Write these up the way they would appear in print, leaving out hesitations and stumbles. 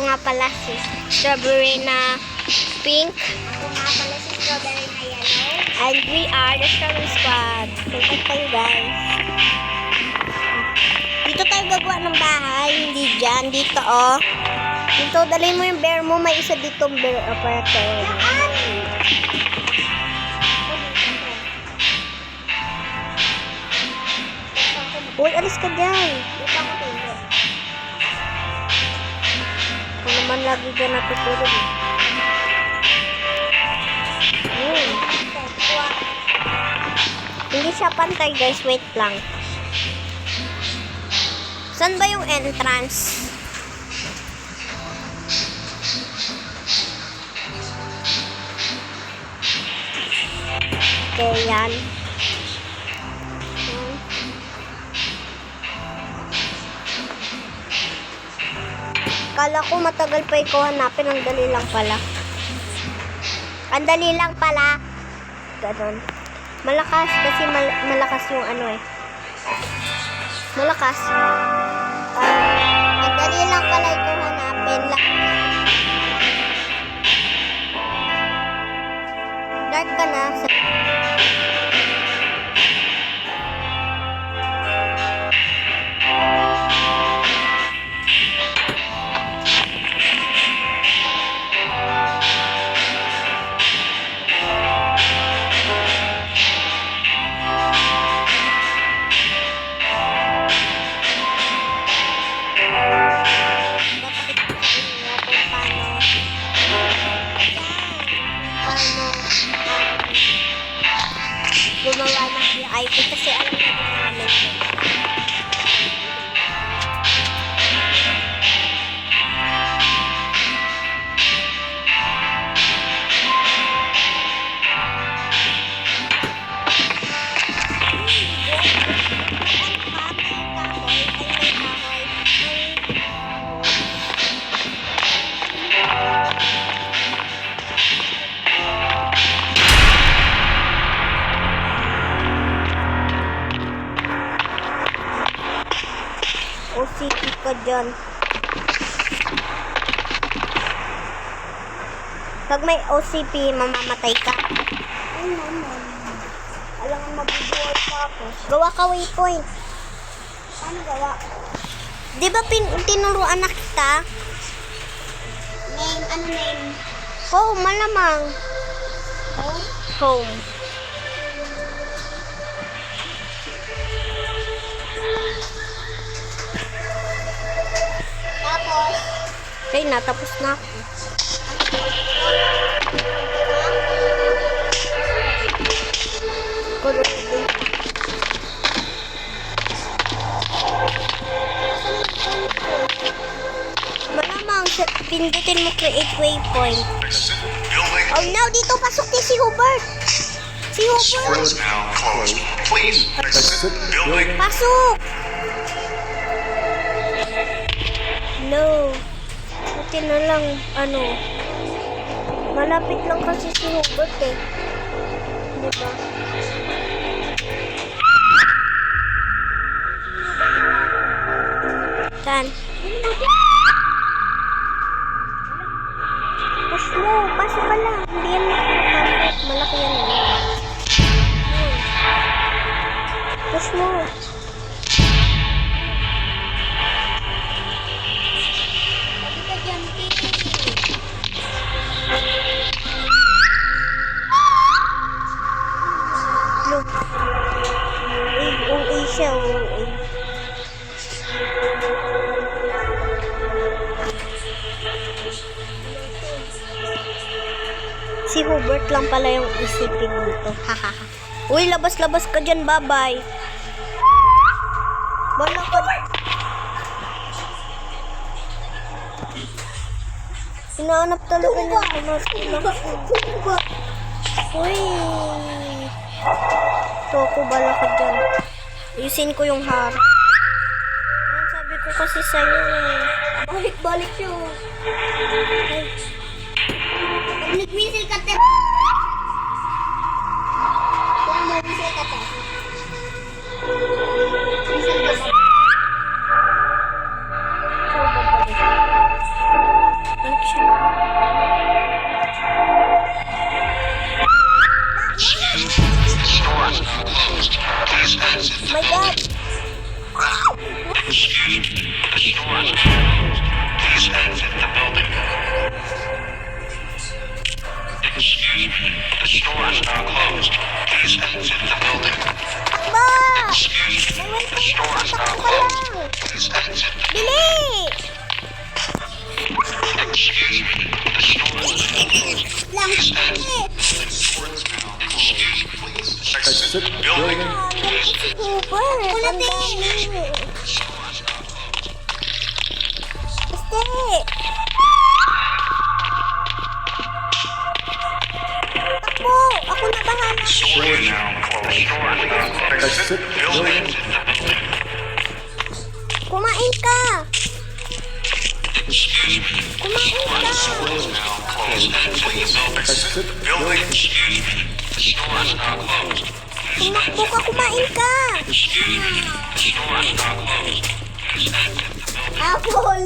nga pala si strawberry na pink. Ito nga pala si strawberry na yellow. And we are the Strawberry Squad. Tingnan kayo guys. Dito tayo gagawa ng bahay. Hindi dyan. Dito oh. Dito, dalhin mo yung bear mo. May isa dito bear operator. Uy, alis ka dyan. Kung naman lagi ka natutulog eh. Hindi siya pantay guys, wait lang. Saan ba yung entrance? Okay, yan. Kala ko matagal pa ikaw hanapin, ang dali lang pala. Ang dali lang pala. Ganon. Malakas kasi malakas yung ano eh. Malakas. Ang dali lang pala ito hanapin. Dark ka na. Gumawa ng VIP kasi alam na namin. OCP ka dyan. Pag may OCP, mamamatay ka. Ay, mama. Alam mo, mag-buhay pa ako. Gawa ka waypoint. Paano gawa? Di ba tinuruan na kita? Name, ano name? Home, malamang. Home? Home. Tapos, Okay, natapos na ako. Malamang, pindutin mo create waypoint. Oh no, dito pasok ni si Hubert. Si Hubert. Is now closed. Please exit building. Pasok! No. Buti na lang, ano. Malapit lang kasi si Hubert eh. Diba? Saan? Push mo, pasok ka lang. Hindi yan makakapasok. Malaki yan eh. Push mo. sabi ka dyan, Look. OA siya, OA. Si Hubert lang pala yung isipin dito. Hahaha. Uy, labas-labas ka dyan, bye-bye. Bala ka. Hinahanap talaga niya. Uy. Toko, bala ka dyan. Ayusin ko yung harap. Yan, sabi ko kasi sa'yo eh. balik-balik siya. Ay, Pag nag-whistle ka, te. Kung mag-whistle ka, te. Whistle ka. so babalik. Takbo! May welcome ka, takbo ka lang. Bili! Lang. Exit building. Super! Ang dami. Basta! Takbo! Ako na bahala. Door now closed. Exit building. Kumain ka! Kumain ka! Door now closed. Please exit building. Tumakbo ka, kumain ka! Apple!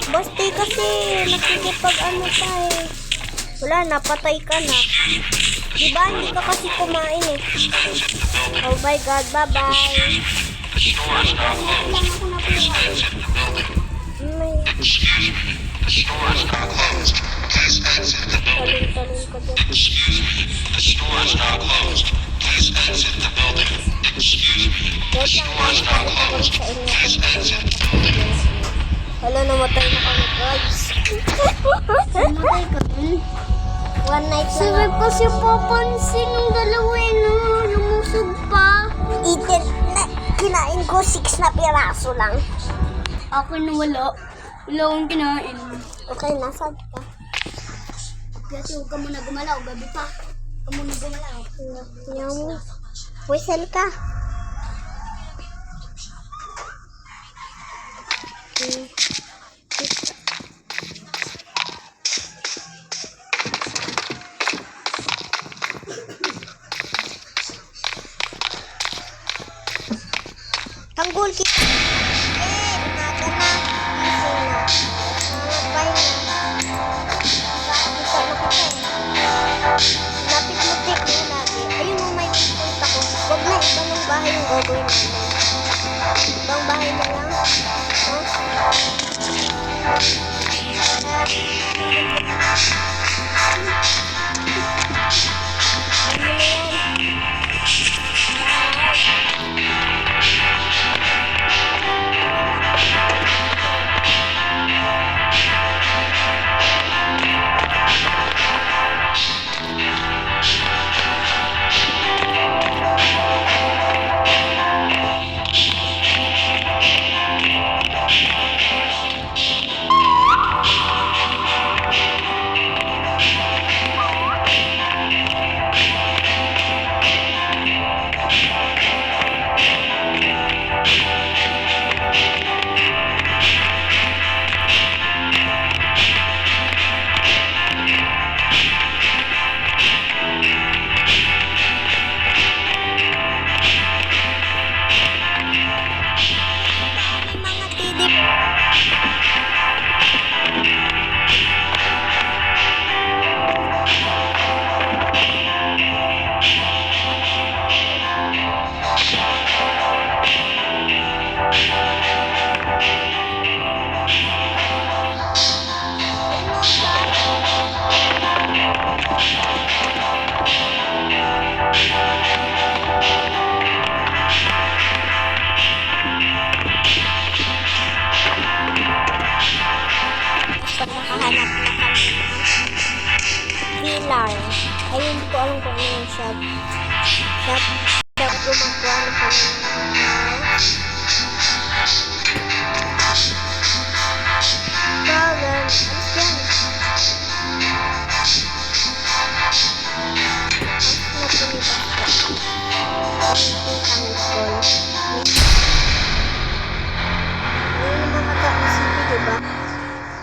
Basti kasi, nakikipag ano pa eh. Wala, napatay ka na. Diba, hindi ka kasi kumain eh. Oh my God, bye-bye. May... Talon-talon ka dyan. Wait lang, nakakabalik sa inyo. Wala, namatay na kami, guys. Namatay ka dun. One night na Sabi lang. kasi papansin ng dalawa no, lumusog pa. Eaten na, kinain ko 6 na piraso lang. Ako na wala. Wala akong kinain. Okay, nasaan ka? Kasi huwag ka muna gumalaw, gabi pa. Huwag ka muna gumalaw. Yung whistle ka. Tanggol kita. Umaga na. Gising na. Bye na. Kita na kita eh. Lapit-lapit mo lagi. Ayun mo, may punta ko. Huwag na, ibang bahay yung gagawin natin. Ibang bahay na lang. Ha? Ano na yan? Mga tidip. Pag nakahanap na kami ng pillar. Ayun, hindi ko alam kung ano yung shop. Shop gumagawa na kami ng house. Problem. Alis yan. House na pinipas ko. Ang tangkol. Ayun naman ata isipin, diba?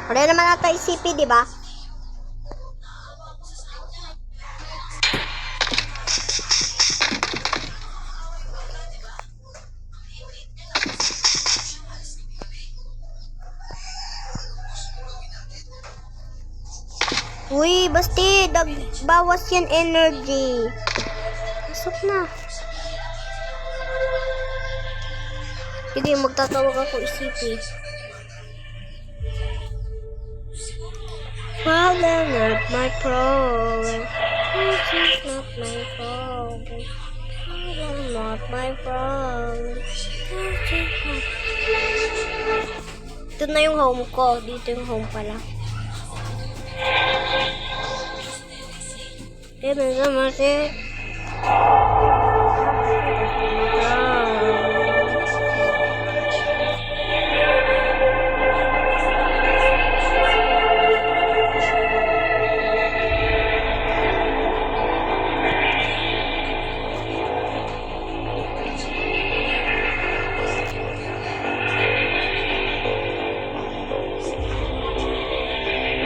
Wala naman ata isipin, diba? Uy, basti, bawas yan energy. Pasok na. Sige, magtatawag ako isipin. Problem, not my problem. This is not my problem. Problem, not my problem. Ito na yung home ko. Dito yung home pala. Dito naman si...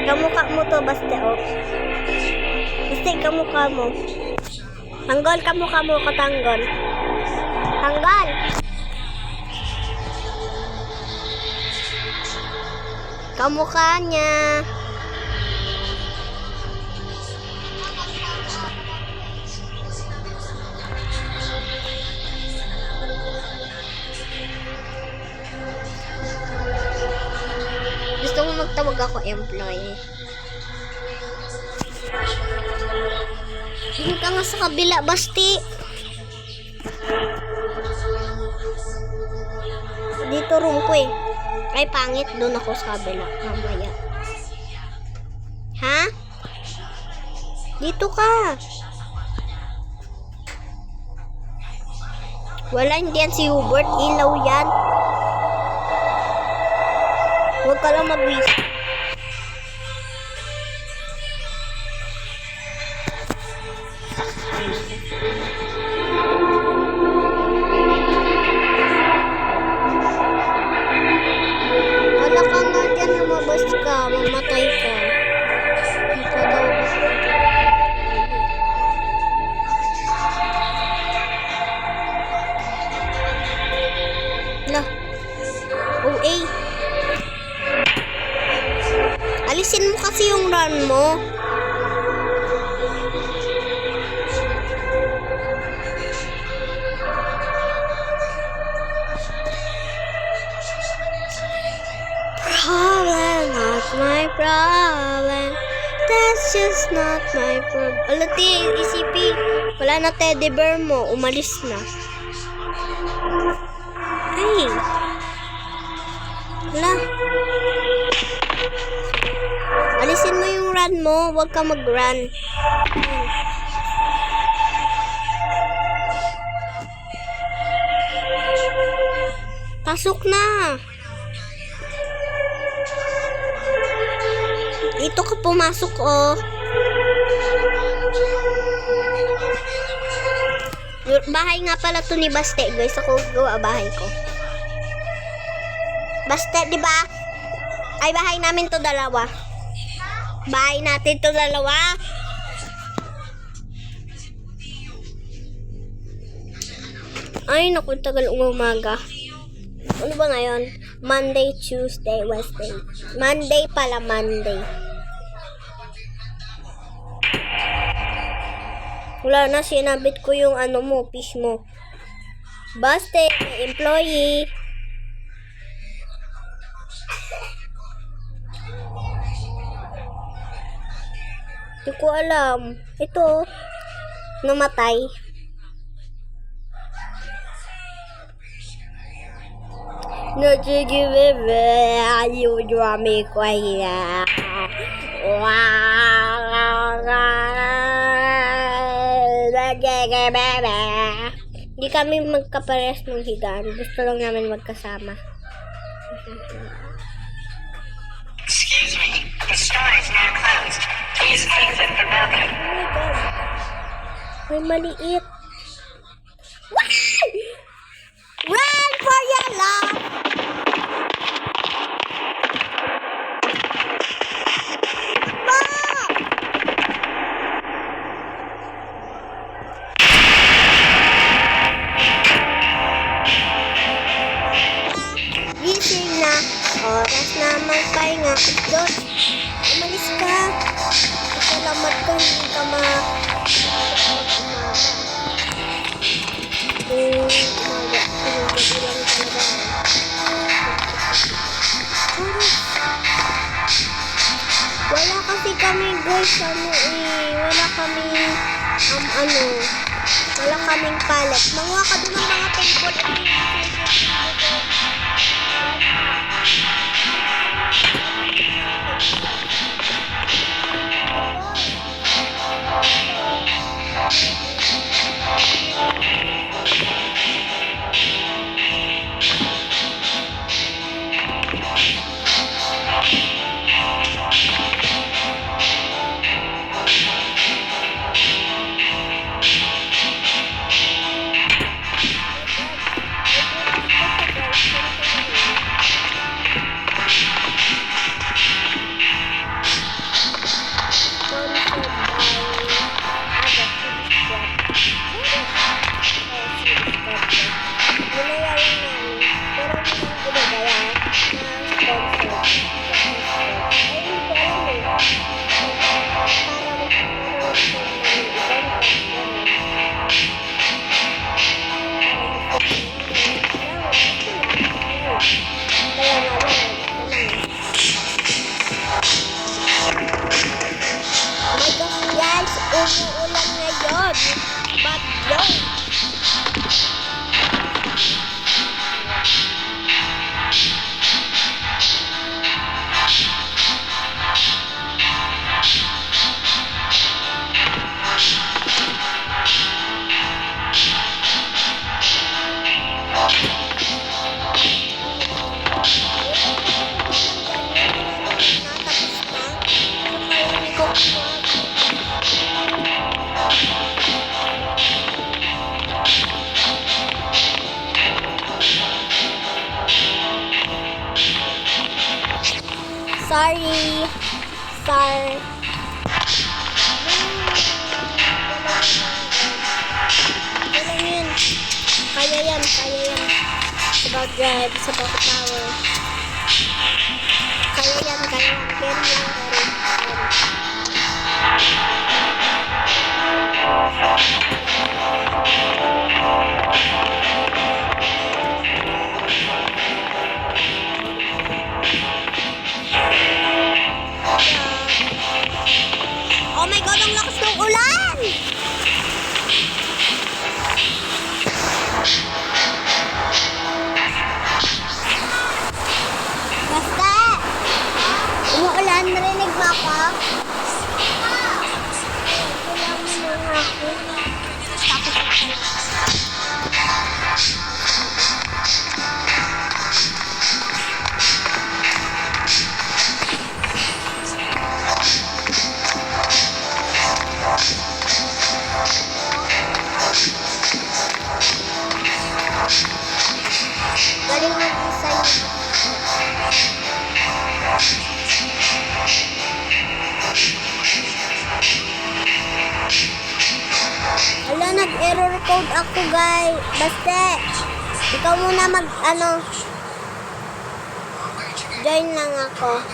Kamukha mo to, Baste, oh. Baste, kamukha mo. Tanggol, kamukha mo, katanggol. Tanggal! Kamukha niya. Gusto mo magtawag ako employee. Hindi ka nga sa kabila, Basti. Dito room ko eh. Ay, pangit. Doon ako sa kabila. Mamaya. Ha? Dito ka. Wala, hindi yan si Hubert. Ilaw yan. Huwag ka lang mag-wish. Wala ka nga dyan, lumabas ka, mamatay ka. Hindi ka daw Lah. OA. Alisin mo kasi yung run mo. Problem, not my problem. That's just not my problem. Alati, isipin. Wala na teddy bear mo. Umalis na. Ay. Wala. Alisin mo yung run mo. Huwag ka mag-run. Pasok na. Ito ka pumasok, oh. Bahay nga pala to ni Baste, guys. Ako gawa bahay ko. Baste, di ba? Ay, bahay namin to dalawa. Bahay natin to dalawa. Ay, naku, tagal umaga. Ano ba ngayon? Monday, Tuesday, Wednesday. Monday pala, Monday. Wala na, sinabit ko yung ano mo, fish mo. Baste, employee. Hindi ko alam. Ito, namatay. No, you draw me quiet. Hindi kami magkapares ng higaan. Gusto lang namin magkasama. Excuse me, the store is now closed. Please exit the building. May maliit. Why? Run for your life! Gising na, oras na magpahinga. Dot, umalis ka. Salamat ka, hindi ka guys, wala kaming, wala kaming pallet. Manguha ka doon ng mga table. Umuulan ngayon. Bagyo. Sorry. Kaya yan. It's about drive, it's about the power. Kaya yan. Carry lang. Oh my God, ang lakas ng ulan! Basta! Umuulan, narinig mo ako? Ulan mo lang ako. Tapos ako. Galing mag-isa yun. Wala, nag-error code ako, guys. Basta, ikaw muna join lang ako.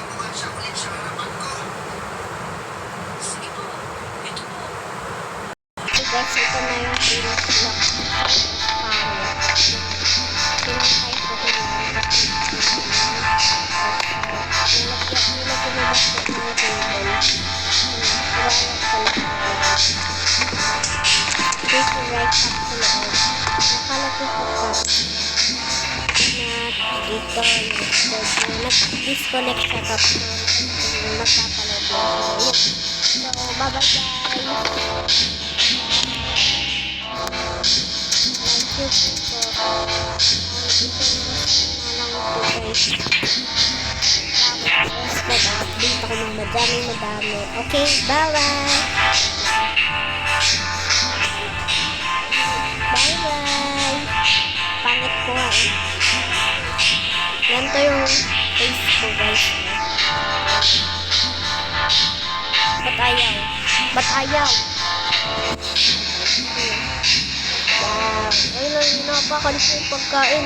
Guys, ito na yung pinag-lock. Pinag-type ko ko lang. Dito right up sa loob. Nakalagay ko pa. Dito, nag-disconnect siya tapos magpapalod yun. So, bye-bye guys. Update ako ng madami. Okay, bye-bye. Bye-bye. Pangit ko nga eh. Ganito yung face ko, guys. Ba't ayaw? Wow. Ayun lang, napakalis yung pagkain.